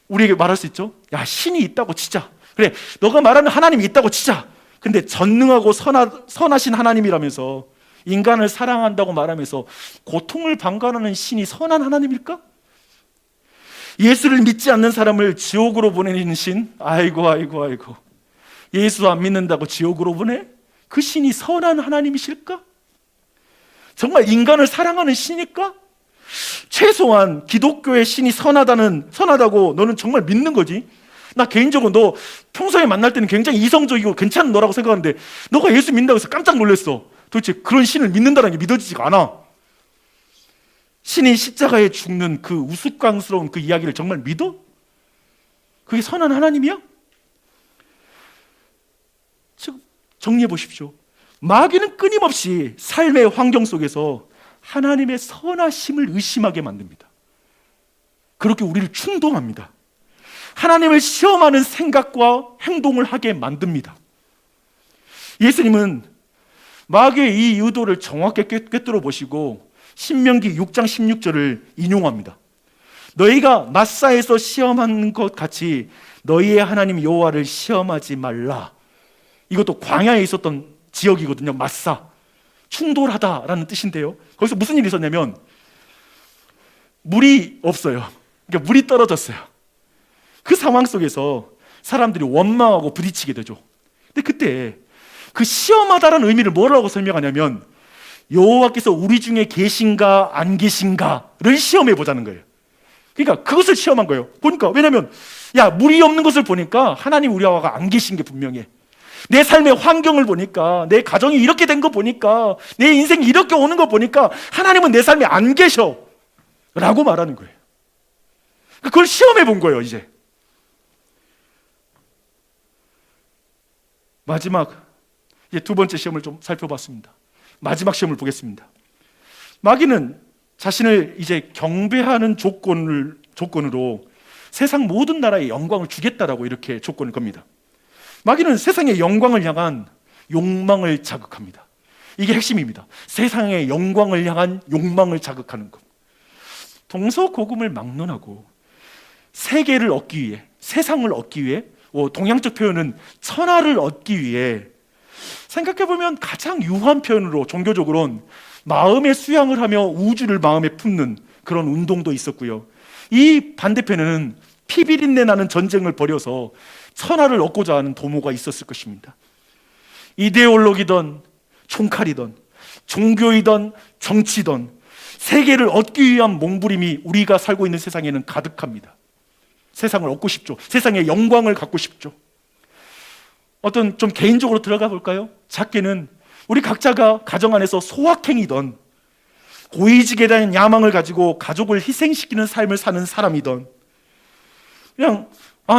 우리에게 말할 수 있죠. 야 신이 있다고 치자. 그래 너가 말하는 하나님이 있다고 치자. 근데 전능하고 선하신 하나님이라면서 인간을 사랑한다고 말하면서 고통을 방관하는 신이 선한 하나님일까? 예수를 믿지 않는 사람을 지옥으로 보내는 신? 아이고. 예수 안 믿는다고 지옥으로 보내? 그 신이 선한 하나님이실까? 정말 인간을 사랑하는 신일까? 최소한 기독교의 신이 선하다고 너는 정말 믿는 거지? 나 개인적으로 너 평소에 만날 때는 굉장히 이성적이고 괜찮은 너라고 생각하는데 너가 예수 믿는다고 해서 깜짝 놀랐어. 도대체 그런 신을 믿는다는 게 믿어지지가 않아. 신이 십자가에 죽는 그 우스꽝스러운 그 이야기를 정말 믿어? 그게 선한 하나님이야? 즉 정리해 보십시오. 마귀는 끊임없이 삶의 환경 속에서 하나님의 선하심을 의심하게 만듭니다. 그렇게 우리를 충동합니다. 하나님을 시험하는 생각과 행동을 하게 만듭니다. 예수님은 마귀의 이 의도를 정확히 꿰뚫어 보시고 신명기 6장 16절을 인용합니다. 너희가 마사에서 시험한 것 같이 너희의 하나님 여호와를 시험하지 말라. 이것도 광야에 있었던 지역이거든요. 마사, 충돌하다라는 뜻인데요, 거기서 무슨 일이 있었냐면 물이 없어요. 그러니까 물이 떨어졌어요. 그 상황 속에서 사람들이 원망하고 부딪히게 되죠. 근데 그때 그 시험하다라는 의미를 뭐라고 설명하냐면 여호와께서 우리 중에 계신가 안 계신가를 시험해 보자는 거예요. 그러니까 그것을 시험한 거예요. 보니까, 왜냐면 물이 없는 것을 보니까 하나님 우리와 안 계신 게 분명해. 내 삶의 환경을 보니까, 내 가정이 이렇게 된 거 보니까, 내 인생이 이렇게 오는 거 보니까 하나님은 내 삶에 안 계셔 라고 말하는 거예요. 그걸 시험해 본 거예요. 이제 마지막, 이제 두 번째 시험을 좀 살펴봤습니다. 마지막 시험을 보겠습니다. 마귀는 자신을 이제 경배하는 조건으로 세상 모든 나라의 영광을 주겠다라고 이렇게 조건을 겁니다. 마귀는 세상의 영광을 향한 욕망을 자극합니다. 이게 핵심입니다. 세상의 영광을 향한 욕망을 자극하는 것. 동서고금을 막론하고 세계를 얻기 위해, 세상을 얻기 위해, 동양적 표현은 천하를 얻기 위해, 생각해보면 가장 유한 표현으로 종교적으로는 마음의 수양을 하며 우주를 마음에 품는 그런 운동도 있었고요. 이 반대편에는 피비린내 나는 전쟁을 벌여서 천하를 얻고자 하는 도모가 있었을 것입니다. 이데올로기든 총칼이든 종교이든 정치든 세계를 얻기 위한 몸부림이 우리가 살고 있는 세상에는 가득합니다. 세상을 얻고 싶죠. 세상의 영광을 갖고 싶죠. 어떤 좀 개인적으로 들어가 볼까요? 작게는 우리 각자가 가정 안에서 소확행이든 고위직에 대한 야망을 가지고 가족을 희생시키는 삶을 사는 사람이든, 그냥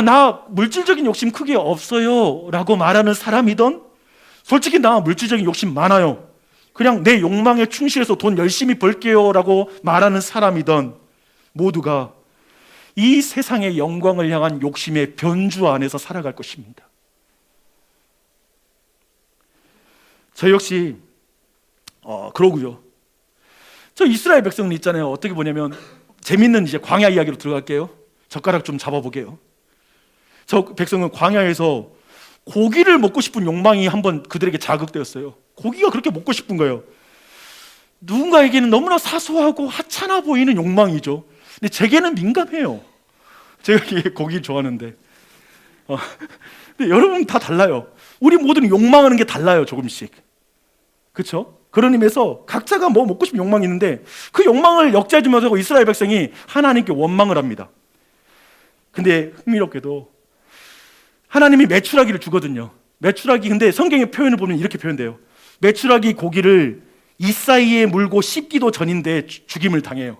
나 물질적인 욕심 크게 없어요 라고 말하는 사람이든, 솔직히 나 물질적인 욕심 많아요, 그냥 내 욕망에 충실해서 돈 열심히 벌게요 라고 말하는 사람이든, 모두가 이 세상의 영광을 향한 욕심의 변주 안에서 살아갈 것입니다. 저 역시 그러고요. 저 이스라엘 백성은 있잖아요. 어떻게 보냐면, 재밌는 이제 광야 이야기로 들어갈게요. 젓가락 좀 잡아보게요. 저 백성은 광야에서 고기를 먹고 싶은 욕망이 한번 그들에게 자극되었어요. 고기가 그렇게 먹고 싶은 거예요. 누군가에게는 너무나 사소하고 하찮아 보이는 욕망이죠. 근데 제게는 민감해요. 제가 고기 좋아하는데. 근데 여러분 다 달라요. 우리 모두는 욕망하는 게 달라요. 조금씩. 그렇죠? 그런 의미에서 각자가 뭐 먹고 싶은 욕망이 있는데 그 욕망을 역제해주면서 이스라엘 백성이 하나님께 원망을 합니다. 근데 흥미롭게도 하나님이 메추라기를 주거든요. 메추라기, 근데 성경의 표현을 보면 이렇게 표현돼요. 메추라기 고기를 이 사이에 물고 씹기도 전인데 죽임을 당해요.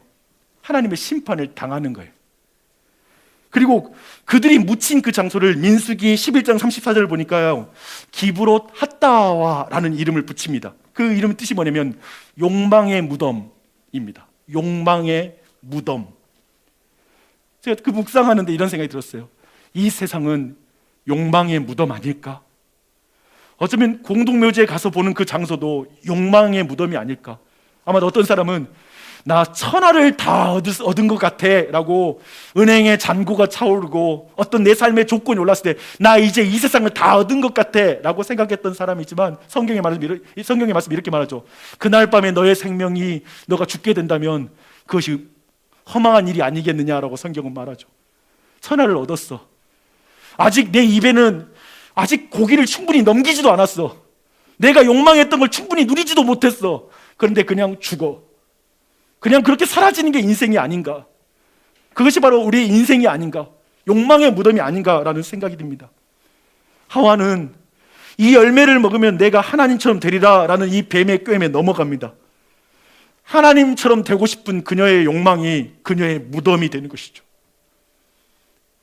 하나님의 심판을 당하는 거예요. 그리고 그들이 묻힌 그 장소를 민수기 11장 34절을 보니까요, 기브롯 핫다와라는 이름을 붙입니다. 그 이름 뜻이 뭐냐면 욕망의 무덤입니다. 욕망의 무덤. 제가 그 묵상하는데 이런 생각이 들었어요. 이 세상은 욕망의 무덤 아닐까? 어쩌면 공동묘지에 가서 보는 그 장소도 욕망의 무덤이 아닐까? 아마 어떤 사람은 나 천하를 다 얻은 것 같아 라고, 은행에 잔고가 차오르고 어떤 내 삶의 조건이 올랐을 때 나 이제 이 세상을 다 얻은 것 같아 라고 생각했던 사람이지만, 성경의 말씀이 이렇게 말하죠. 그날 밤에 너의 생명이, 너가 죽게 된다면 그것이 허망한 일이 아니겠느냐라고 성경은 말하죠. 천하를 얻었어. 아직 내 입에는 아직 고기를 충분히 넘기지도 않았어. 내가 욕망했던 걸 충분히 누리지도 못했어. 그런데 그냥 죽어. 그냥 그렇게 사라지는 게 인생이 아닌가. 그것이 바로 우리의 인생이 아닌가, 욕망의 무덤이 아닌가라는 생각이 듭니다. 하와는 이 열매를 먹으면 내가 하나님처럼 되리라 라는 이 뱀의 꾀임에 넘어갑니다. 하나님처럼 되고 싶은 그녀의 욕망이 그녀의 무덤이 되는 것이죠.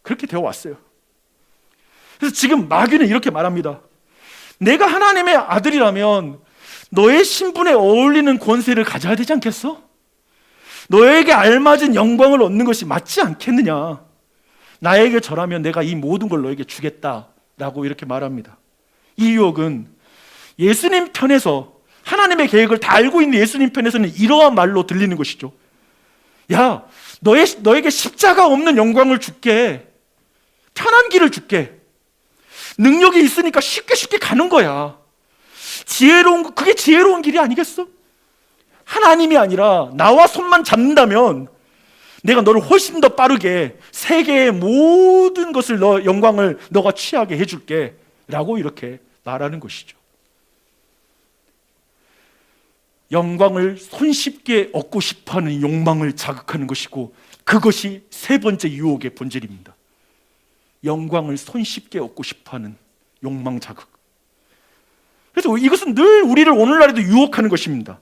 그렇게 되어 왔어요. 그래서 지금 마귀는 이렇게 말합니다. 내가 하나님의 아들이라면 너의 신분에 어울리는 권세를 가져야 되지 않겠어? 너에게 알맞은 영광을 얻는 것이 맞지 않겠느냐? 나에게 절하면 내가 이 모든 걸 너에게 주겠다라고 이렇게 말합니다. 이 유혹은 예수님 편에서, 하나님의 계획을 다 알고 있는 예수님 편에서는 이러한 말로 들리는 것이죠. 야, 너에게 십자가 없는 영광을 줄게. 편한 길을 줄게. 능력이 있으니까 쉽게 가는 거야. 그게 지혜로운 길이 아니겠어? 하나님이 아니라 나와 손만 잡는다면 내가 너를 훨씬 더 빠르게 세계의 모든 것을 영광을 너가 취하게 해줄게 라고 이렇게 말하는 것이죠. 영광을 손쉽게 얻고 싶어하는 욕망을 자극하는 것이고, 그것이 세 번째 유혹의 본질입니다. 영광을 손쉽게 얻고 싶어하는 욕망 자극. 그래서 이것은 늘 우리를 오늘날에도 유혹하는 것입니다.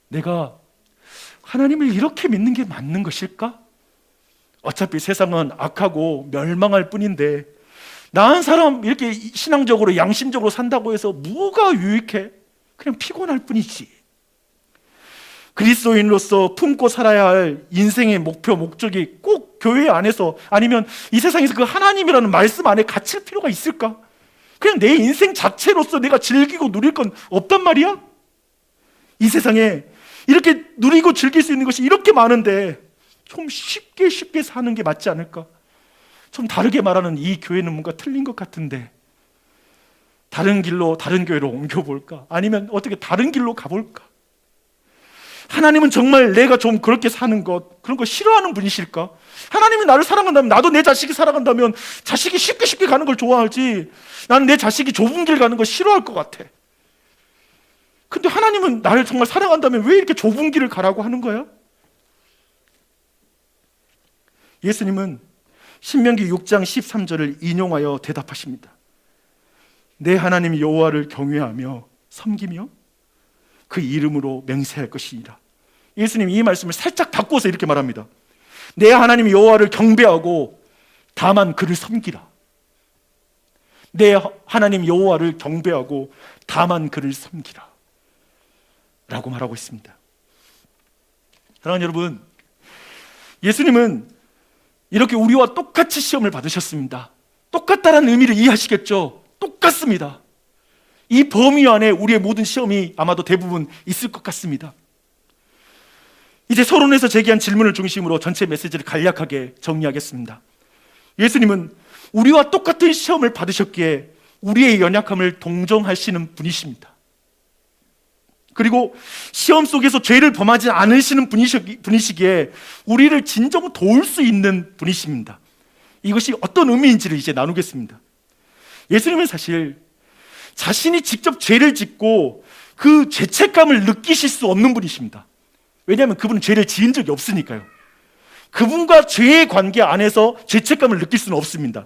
내가 하나님을 이렇게 믿는 게 맞는 것일까? 어차피 세상은 악하고 멸망할 뿐인데 나은 사람 이렇게 신앙적으로 양심적으로 산다고 해서 뭐가 유익해? 그냥 피곤할 뿐이지. 그리스도인으로서 품고 살아야 할 인생의 목표, 목적이 꼭 교회 안에서 아니면 이 세상에서 그 하나님이라는 말씀 안에 갇힐 필요가 있을까? 그냥 내 인생 자체로서 내가 즐기고 누릴 건 없단 말이야? 이 세상에 이렇게 누리고 즐길 수 있는 것이 이렇게 많은데 좀 쉽게 사는 게 맞지 않을까? 좀 다르게 말하는 이 교회는 뭔가 틀린 것 같은데 다른 길로, 다른 교회로 옮겨볼까? 아니면 어떻게 다른 길로 가볼까? 하나님은 정말 내가 좀 그렇게 사는 것, 그런 거 싫어하는 분이실까? 하나님이 나를 사랑한다면, 나도 내 자식이 살아간다면 자식이 쉽게 가는 걸 좋아하지, 나는 내 자식이 좁은 길 가는 거 싫어할 것 같아. 근데 하나님은 나를 정말 사랑한다면 왜 이렇게 좁은 길을 가라고 하는 거야? 예수님은 신명기 6장 13절을 인용하여 대답하십니다. 내 하나님 여호와를 경외하며 섬기며 그 이름으로 맹세할 것이니라. 예수님이 이 말씀을 살짝 바꿔서 이렇게 말합니다. 내 하나님 여호와를 경배하고 다만 그를 섬기라. 내 하나님 여호와를 경배하고 다만 그를 섬기라 라고 말하고 있습니다. 사랑하는 여러분, 예수님은 이렇게 우리와 똑같이 시험을 받으셨습니다. 똑같다는 의미를 이해하시겠죠? 똑같습니다. 이 범위 안에 우리의 모든 시험이 아마도 대부분 있을 것 같습니다. 이제 서론에서 제기한 질문을 중심으로 전체 메시지를 간략하게 정리하겠습니다. 예수님은 우리와 똑같은 시험을 받으셨기에 우리의 연약함을 동정하시는 분이십니다. 그리고 시험 속에서 죄를 범하지 않으시는 분이시기에 우리를 진정 도울 수 있는 분이십니다. 이것이 어떤 의미인지를 이제 나누겠습니다. 예수님은 사실 자신이 직접 죄를 짓고 그 죄책감을 느끼실 수 없는 분이십니다. 왜냐하면 그분은 죄를 지은 적이 없으니까요. 그분과 죄의 관계 안에서 죄책감을 느낄 수는 없습니다.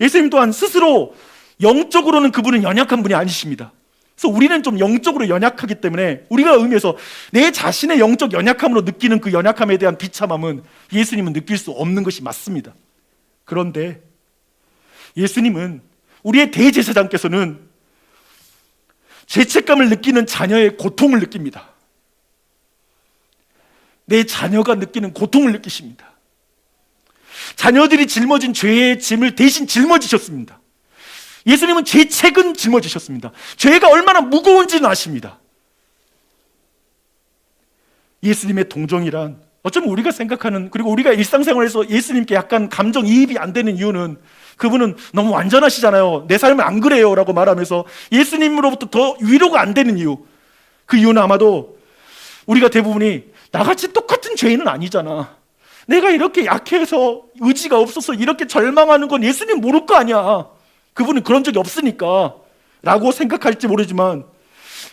예수님 또한 스스로 영적으로는 그분은 연약한 분이 아니십니다. 그래서 우리는 좀 영적으로 연약하기 때문에 우리가 의미해서 내 자신의 영적 연약함으로 느끼는 그 연약함에 대한 비참함은 예수님은 느낄 수 없는 것이 맞습니다. 그런데 예수님은, 우리의 대제사장께서는 죄책감을 느끼는 자녀의 고통을 느낍니다. 내 자녀가 느끼는 고통을 느끼십니다. 자녀들이 짊어진 죄의 짐을 대신 짊어지셨습니다. 예수님은 죄책은 짊어지셨습니다. 죄가 얼마나 무거운지는 아십니다. 예수님의 동정이란, 어쩌면 우리가 생각하는, 그리고 우리가 일상생활에서 예수님께 약간 감정이입이 안 되는 이유는 그분은 너무 완전하시잖아요, 내 삶은 안 그래요 라고 말하면서 예수님으로부터 더 위로가 안 되는 이유, 그 이유는 아마도 우리가 대부분이 나같이 똑같은 죄인은 아니잖아, 내가 이렇게 약해서 의지가 없어서 이렇게 절망하는 건 예수님 모를 거 아니야, 그분은 그런 적이 없으니까 라고 생각할지 모르지만,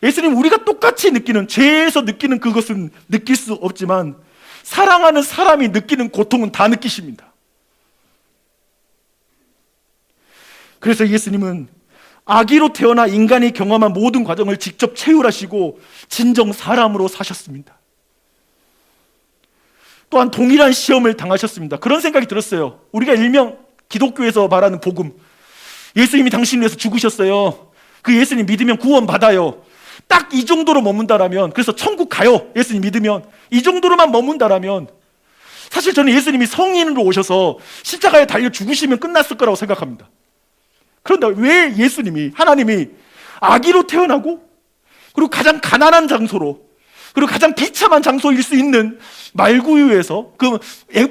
예수님 우리가 똑같이 느끼는, 죄에서 느끼는 그것은 느낄 수 없지만 사랑하는 사람이 느끼는 고통은 다 느끼십니다. 그래서 예수님은 아기로 태어나 인간이 경험한 모든 과정을 직접 체휼하시고 진정 사람으로 사셨습니다. 또한 동일한 시험을 당하셨습니다. 그런 생각이 들었어요. 우리가 일명 기독교에서 말하는 복음, 예수님이 당신을 위해서 죽으셨어요. 그 예수님 믿으면 구원 받아요. 딱 이 정도로 머문다라면, 그래서 천국 가요, 예수님 믿으면, 이 정도로만 머문다라면, 사실 저는 예수님이 성인으로 오셔서 십자가에 달려 죽으시면 끝났을 거라고 생각합니다. 그런데 왜 예수님이, 하나님이 아기로 태어나고, 그리고 가장 가난한 장소로, 그리고 가장 비참한 장소일 수 있는 말구유에서, 그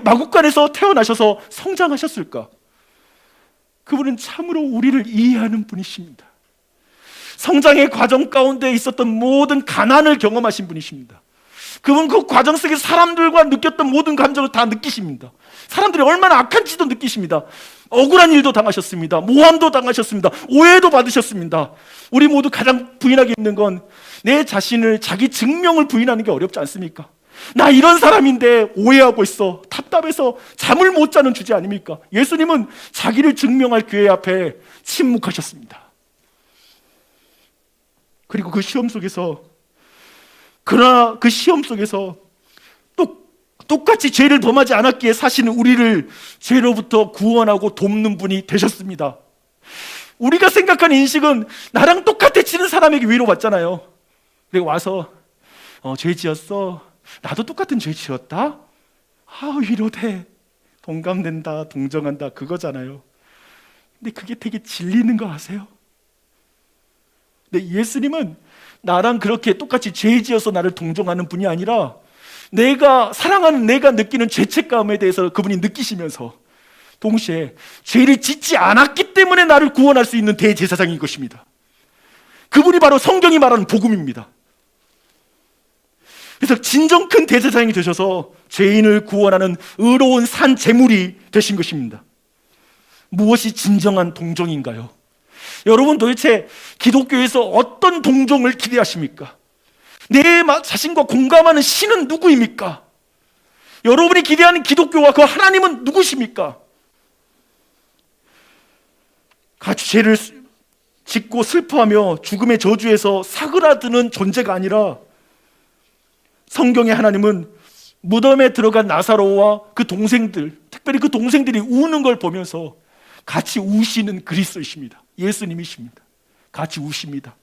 마구간에서 태어나셔서 성장하셨을까? 그분은 참으로 우리를 이해하는 분이십니다. 성장의 과정 가운데 있었던 모든 가난을 경험하신 분이십니다. 그분 그 과정 속에 사람들과 느꼈던 모든 감정을 다 느끼십니다. 사람들이 얼마나 악한지도 느끼십니다. 억울한 일도 당하셨습니다. 모함도 당하셨습니다. 오해도 받으셨습니다. 우리 모두 가장 부인하기 힘든 건 내 자신을, 자기 증명을 부인하는 게 어렵지 않습니까? 나 이런 사람인데 오해하고 있어, 답답해서 잠을 못 자는 주제 아닙니까? 예수님은 자기를 증명할 기회 앞에 침묵하셨습니다. 그리고 그 시험 속에서, 그러나 그 시험 속에서 똑같이 죄를 범하지 않았기에 사실은 우리를 죄로부터 구원하고 돕는 분이 되셨습니다. 우리가 생각하는 인식은 나랑 똑같아지는 사람에게 위로받잖아요. 그리고 와서 죄 지었어, 나도 똑같은 죄 지었다, 위로돼, 동감된다, 동정한다, 그거잖아요. 근데 그게 되게 질리는 거 아세요? 근데 예수님은 나랑 그렇게 똑같이 죄 지어서 나를 동정하는 분이 아니라, 내가 사랑하는 내가 느끼는 죄책감에 대해서 그분이 느끼시면서 동시에 죄를 짓지 않았기 때문에 나를 구원할 수 있는 대제사장인 것입니다. 그분이 바로 성경이 말하는 복음입니다. 그래서 진정 큰 대제사장이 되셔서 죄인을 구원하는 의로운 산 제물이 되신 것입니다. 무엇이 진정한 동정인가요? 여러분, 도대체 기독교에서 어떤 동정을 기대하십니까? 내 자신과 공감하는 신은 누구입니까? 여러분이 기대하는 기독교와 그 하나님은 누구십니까? 같이 죄를 짓고 슬퍼하며 죽음의 저주에서 사그라드는 존재가 아니라, 성경의 하나님은 무덤에 들어간 나사로와 그 동생들, 특별히 그 동생들이 우는 걸 보면서 같이 우시는 그리스도이십니다. 예수님이십니다. 같이 우십니다.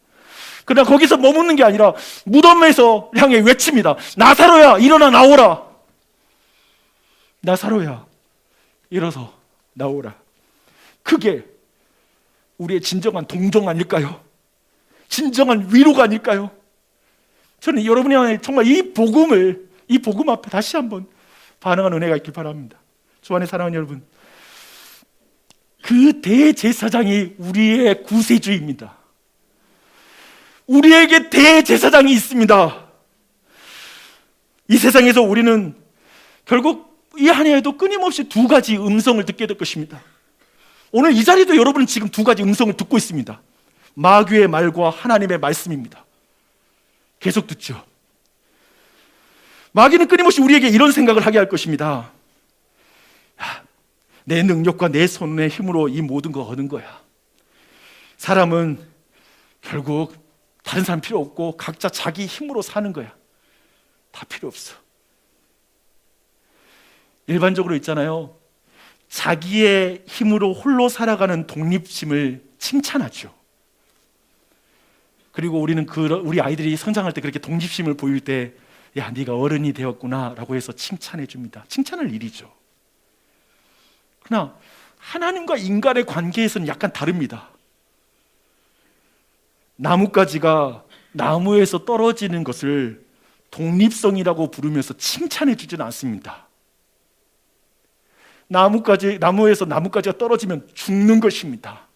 그러나 거기서 머무는 게 아니라 무덤에서 향해 외칩니다. 나사로야, 일어나 나오라. 나사로야, 일어서 나오라. 그게 우리의 진정한 동정 아닐까요? 진정한 위로가 아닐까요? 저는 여러분이 정말 이 복음 앞에 다시 한번 반응하는 은혜가 있길 바랍니다. 주 안에 사랑하는 여러분, 그 대제사장이 우리의 구세주입니다. 우리에게 대제사장이 있습니다. 이 세상에서 우리는 결국 이 한 해에도 끊임없이 두 가지 음성을 듣게 될 것입니다. 오늘 이 자리도 여러분은 지금 두 가지 음성을 듣고 있습니다. 마귀의 말과 하나님의 말씀입니다. 계속 듣죠. 마귀는 끊임없이 우리에게 이런 생각을 하게 할 것입니다. 내 능력과 내 손의 힘으로 이 모든 거 얻은 거야. 사람은 결국 다른 사람 필요 없고 각자 자기 힘으로 사는 거야. 다 필요 없어. 일반적으로 있잖아요, 자기의 힘으로 홀로 살아가는 독립심을 칭찬하죠. 그리고 우리는 우리 아이들이 성장할 때 그렇게 독립심을 보일 때, 야, 네가 어른이 되었구나 라고 해서 칭찬해 줍니다. 칭찬할 일이죠. 그러나 하나님과 인간의 관계에서는 약간 다릅니다. 나뭇가지가 나무에서 떨어지는 것을 독립성이라고 부르면서 칭찬해 주지는 않습니다. 나무에서 나뭇가지가 떨어지면 죽는 것입니다.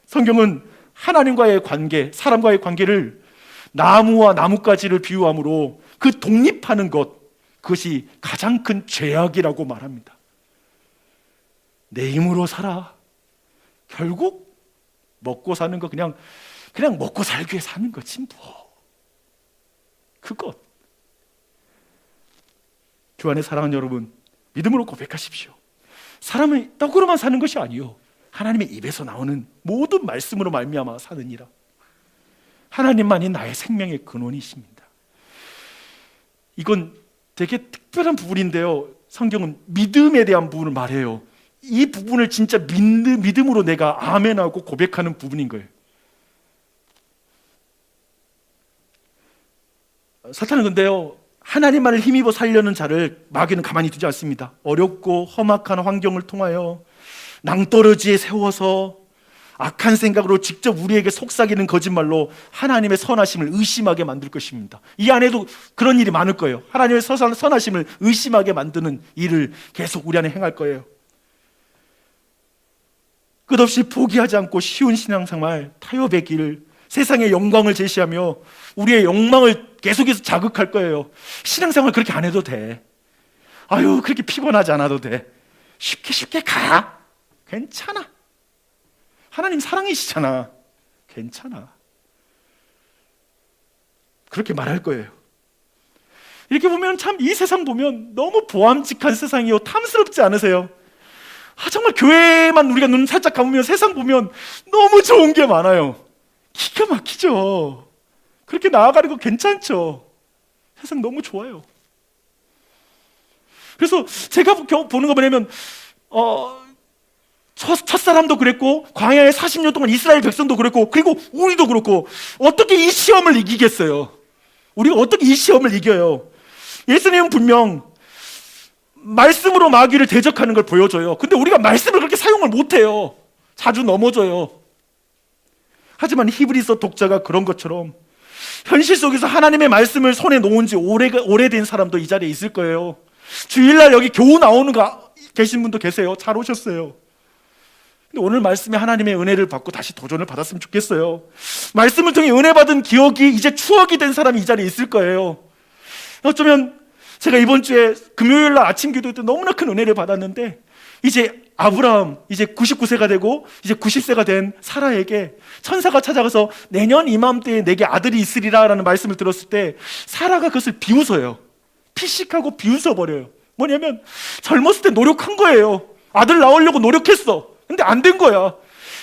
성경은 하나님과의 관계, 사람과의 관계를 나무와 나뭇가지를 비유함으로 그 독립하는 것, 그것이 가장 큰 죄악이라고 말합니다. 내 힘으로 살아. 결국 먹고 사는 거 그냥 먹고 살기 위해 사는 거지 뭐. 그것. 주 안에 사랑하는 여러분, 믿음으로 고백하십시오. 사람은 떡으로만 사는 것이 아니요, 하나님의 입에서 나오는 모든 말씀으로 말미암아 사느니라. 하나님만이 나의 생명의 근원이십니다. 이건 되게 특별한 부분인데요, 성경은 믿음에 대한 부분을 말해요. 이 부분을 진짜 믿음으로 내가 아멘하고 고백하는 부분인 거예요. 사탄은 근데요, 하나님만을 힘입어 살려는 자를 마귀는 가만히 두지 않습니다. 어렵고 험악한 환경을 통하여 낭떠러지에 세워서 악한 생각으로 직접 우리에게 속삭이는 거짓말로 하나님의 선하심을 의심하게 만들 것입니다. 이 안에도 그런 일이 많을 거예요. 하나님의 선하심을 의심하게 만드는 일을 계속 우리 안에 행할 거예요. 끝없이 포기하지 않고 쉬운 신앙생활, 타협의 길, 세상의 영광을 제시하며 우리의 욕망을 계속해서 자극할 거예요. 신앙생활 그렇게 안 해도 돼. 아유, 그렇게 피곤하지 않아도 돼. 쉽게 가. 괜찮아. 하나님 사랑이시잖아. 괜찮아. 그렇게 말할 거예요. 이렇게 보면 참 이 세상 보면 너무 보암직한 세상이요, 탐스럽지 않으세요? 정말 교회만 우리가 눈 살짝 감으면 세상 보면 너무 좋은 게 많아요. 기가 막히죠. 그렇게 나아가는 거 괜찮죠. 세상 너무 좋아요. 그래서 제가 보는 거 뭐냐면 첫사람도 그랬고 광야에 40년 동안 이스라엘 백성도 그랬고 그리고 우리도 그렇고 어떻게 이 시험을 이기겠어요? 우리가 어떻게 이 시험을 이겨요? 예수님은 분명 말씀으로 마귀를 대적하는 걸 보여줘요. 근데 우리가 말씀을 그렇게 사용을 못해요. 자주 넘어져요. 하지만 히브리서 독자가 그런 것처럼 현실 속에서 하나님의 말씀을 손에 놓은 지 오래된 사람도 이 자리에 있을 거예요. 주일날 여기 교우 나오는 거 계신 분도 계세요. 잘 오셨어요. 근데 오늘 말씀에 하나님의 은혜를 받고 다시 도전을 받았으면 좋겠어요. 말씀을 통해 은혜 받은 기억이 이제 추억이 된 사람이 이 자리에 있을 거예요. 어쩌면 제가 이번 주에 금요일날 아침 기도 때 너무나 큰 은혜를 받았는데, 이제 아브라함 이제 99세가 되고 이제 90세가 된 사라에게 천사가 찾아가서 내년 이맘때에 내게 아들이 있으리라 라는 말씀을 들었을 때 사라가 그것을 비웃어요. 피식하고 비웃어버려요. 뭐냐면 젊었을 때 노력한 거예요. 아들 낳으려고 노력했어. 근데 안 된 거야.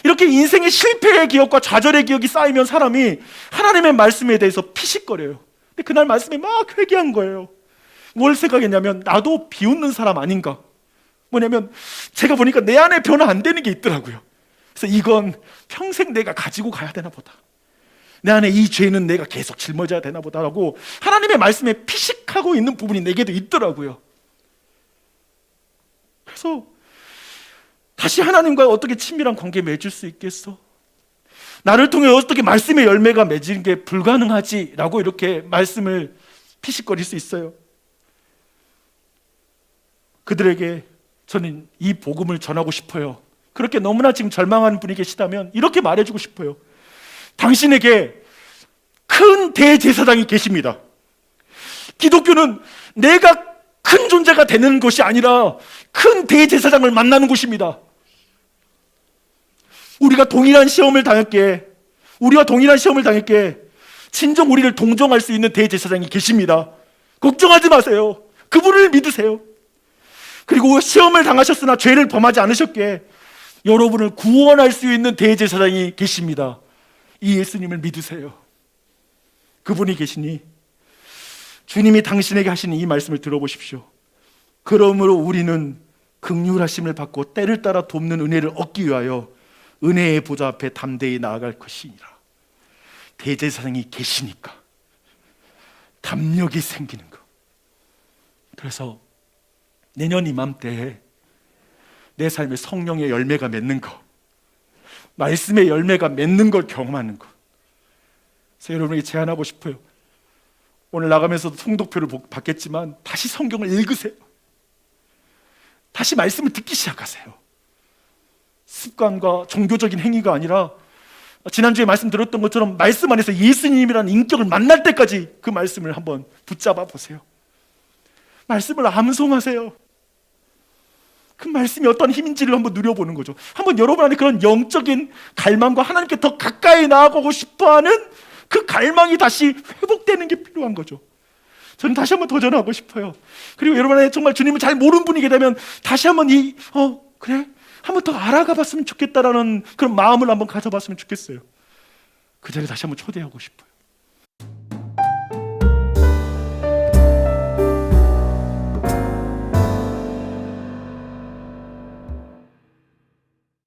이렇게 인생의 실패의 기억과 좌절의 기억이 쌓이면 사람이 하나님의 말씀에 대해서 피식거려요. 근데 그날 말씀에 막 회개한 거예요. 뭘 생각했냐면 나도 비웃는 사람 아닌가. 뭐냐면 제가 보니까 내 안에 변화 안 되는 게 있더라고요. 그래서 이건 평생 내가 가지고 가야 되나 보다. 내 안에 이 죄는 내가 계속 짊어져야 되나 보다라고 하나님의 말씀에 피식하고 있는 부분이 내게도 있더라고요. 그래서 다시 하나님과 어떻게 친밀한 관계 맺을 수 있겠어? 나를 통해 어떻게 말씀의 열매가 맺는 게 불가능하지라고 이렇게 말씀을 피식거릴 수 있어요. 그들에게 저는 이 복음을 전하고 싶어요. 그렇게 너무나 지금 절망하는 분이 계시다면 이렇게 말해주고 싶어요. 당신에게 큰 대제사장이 계십니다. 기독교는 내가 큰 존재가 되는 것이 아니라 큰 대제사장을 만나는 곳입니다. 우리와 동일한 시험을 당했기에 진정 우리를 동정할 수 있는 대제사장이 계십니다. 걱정하지 마세요. 그분을 믿으세요. 그리고 시험을 당하셨으나 죄를 범하지 않으셨기에 여러분을 구원할 수 있는 대제사장이 계십니다. 이 예수님을 믿으세요. 그분이 계시니 주님이 당신에게 하시는 이 말씀을 들어보십시오. 그러므로 우리는 긍휼하심을 받고 때를 따라 돕는 은혜를 얻기 위하여 은혜의 보좌 앞에 담대히 나아갈 것이니라. 대제사장이 계시니까 담력이 생기는 거. 그래서 내년 이맘때에 내 삶에 성령의 열매가 맺는 거, 말씀의 열매가 맺는 걸 경험하는 거. 그래서 여러분에게 제안하고 싶어요. 오늘 나가면서도 통독표를 받겠지만 다시 성경을 읽으세요. 다시 말씀을 듣기 시작하세요. 습관과 종교적인 행위가 아니라 지난주에 말씀 들었던 것처럼 말씀 안에서 예수님이라는 인격을 만날 때까지 그 말씀을 한번 붙잡아 보세요. 말씀을 암송하세요. 그 말씀이 어떤 힘인지를 한번 누려보는 거죠. 한번 여러분 안에 그런 영적인 갈망과 하나님께 더 가까이 나아가고 싶어하는 그 갈망이 다시 회복되는 게 필요한 거죠. 저는 다시 한번 도전하고 싶어요. 그리고 여러분 안에 정말 주님을 잘 모르는 분이게 되면 다시 한번 그래? 한번 더 알아가 봤으면 좋겠다라는 그런 마음을 한번 가져봤으면 좋겠어요. 그 자리에 다시 한번 초대하고 싶어요.